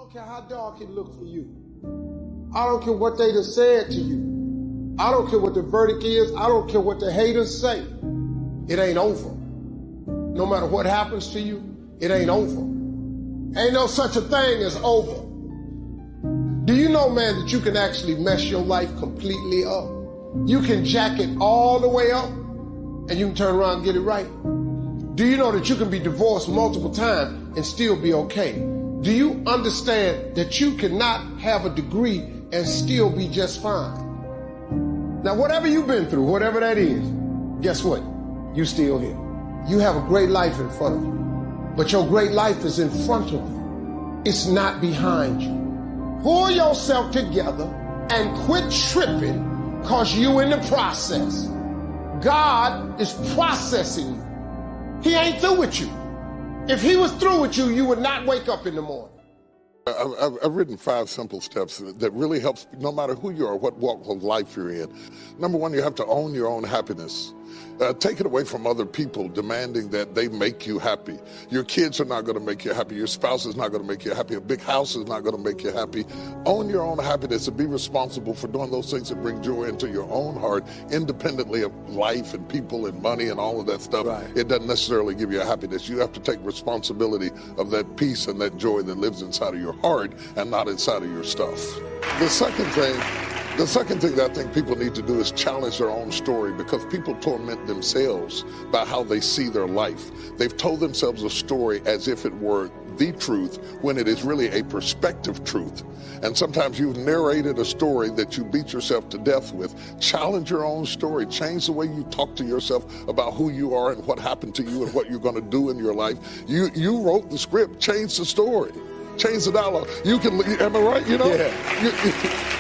don't care how dark it looks for you. I don't care what they done said to you. I don't care what the verdict is. I don't care what the haters say. It ain't over. No matter what happens to you, it ain't over. Ain't no such a thing as over. Do you know, man, that you can actually mess your life completely up? You can jack it all the way up and you can turn around and get it right. Do you know that you can be divorced multiple times and still be okay? Do you understand that you cannot have a degree and still be just fine? Now, whatever you've been through, whatever that is, guess what? You still here. You have a great life in front of you, but your great life is in front of you. It's not behind you. Pull yourself together and quit tripping because you in the process. God is processing you. He ain't through with you. If he was through with you, you would not wake up in the morning. I've written 5 simple steps that really helps no matter who you are, what walk of life you're in. Number 1, you have to own your own happiness. Take it away from other people demanding that they make you happy. Your kids are not going to make you happy. Your spouse is not going to make you happy. A big house is not going to make you happy. Own your own happiness and be responsible for doing those things that bring joy into your own heart, independently of life and people and money and all of that stuff. Right. It doesn't necessarily give you a happiness. You have to take responsibility of that peace and that joy that lives inside of your heart and not inside of your stuff. The second thing that I think people need to do is challenge their own story, because people torment themselves by how they see their life. They've told themselves a story as if it were the truth when it is really a perspective truth. And sometimes you've narrated a story that you beat yourself to death with. Challenge your own story. Change the way you talk to yourself about who you are and what happened to you and what you're going to do in your life. You wrote the script. Change the story. Change the dialogue. You can, am I right? You know? Yeah.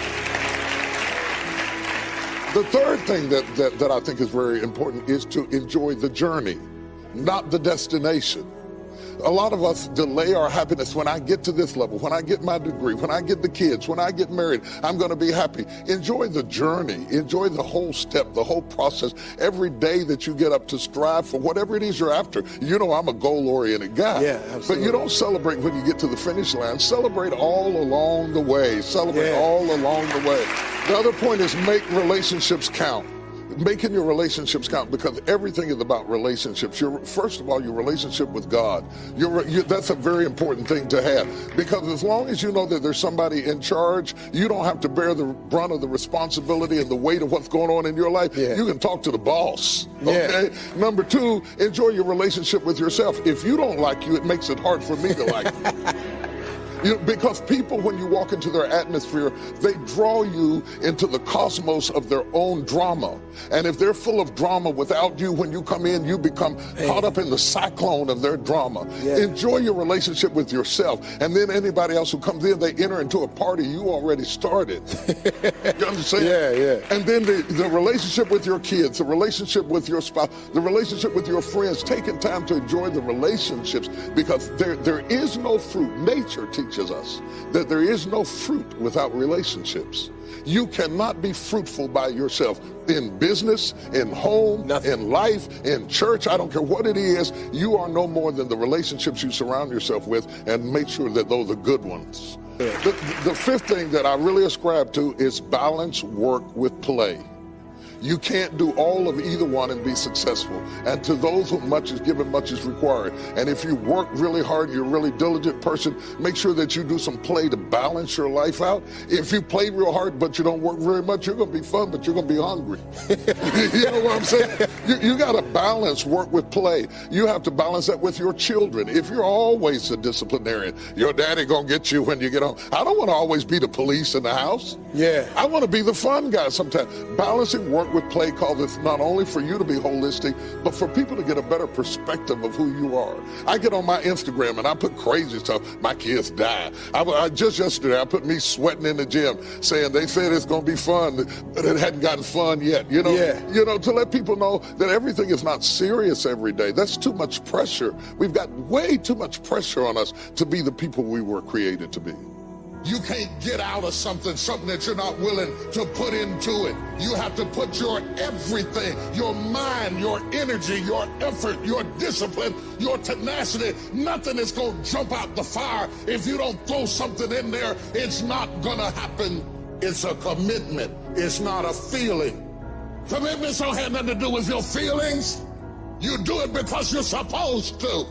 The third thing that I think is very important is to enjoy the journey, not the destination. A lot of us delay our happiness. When I get to this level, when I get my degree, when I get the kids, when I get married, I'm going to be happy. Enjoy the journey. Enjoy the whole step, the whole process. Every day that you get up to strive for whatever it is you're after. You know, I'm a goal-oriented guy. Yeah, absolutely. But you don't celebrate when you get to the finish line. Celebrate all along the way. Celebrate all along the way. The other point is make relationships count. Making your relationships count, because everything is about relationships. First of all, your relationship with God. That's a very important thing to have, because as long as you know that there's somebody in charge, you don't have to bear the brunt of the responsibility and the weight of what's going on in your life. Yeah. You can talk to the boss. Okay. Yeah. Number 2, enjoy your relationship with yourself. If you don't like you, it makes it hard for me to like you. Because people, when you walk into their atmosphere, they draw you into the cosmos of their own drama. And if they're full of drama without you, when you come in, you become caught up in the cyclone of their drama. Yeah. Enjoy your relationship with yourself. And then anybody else who comes in, they enter into a party you already started. You understand? Yeah, yeah. And then the relationship with your kids, the relationship with your spouse, the relationship with your friends, taking time to enjoy the relationships, because there is no fruit. Nature teaches us that there is no fruit without relationships. You cannot be fruitful by yourself in business, in home, in life, in church. I don't care what it is. You are no more than the relationships you surround yourself with, and make sure that those are good ones. The fifth thing that I really ascribe to is balance work with play. You can't do all of either one and be successful. And to those whom much is given, much is required. And if you work really hard, you're a really diligent person, make sure that you do some play to balance your life out. If you play real hard but you don't work very much, you're going to be fun, but you're going to be hungry. You know what I'm saying? You got to balance work with play. You have to balance that with your children. If you're always a disciplinarian, your daddy going to get you when you get home. I don't want to always be the police in the house. Yeah. I want to be the fun guy sometimes. Balancing work with play causes not only for you to be holistic, but for people to get a better perspective of who you are. I get on my Instagram and I put crazy stuff. My kids died. I just yesterday, I put me sweating in the gym saying they said it's going to be fun, but it hadn't gotten fun yet. You know, to let people know that everything is not serious every day. That's too much pressure. We've got way too much pressure on us to be the people we were created to be. You can't get out of something that you're not willing to put into it. You have to put your everything, your mind, your energy, your effort, your discipline, your tenacity. Nothing is going to jump out the fire if you don't throw something in there. It's not going to happen. It's a commitment. It's not a feeling. Commitments don't have nothing to do with your feelings. You do it because you're supposed to.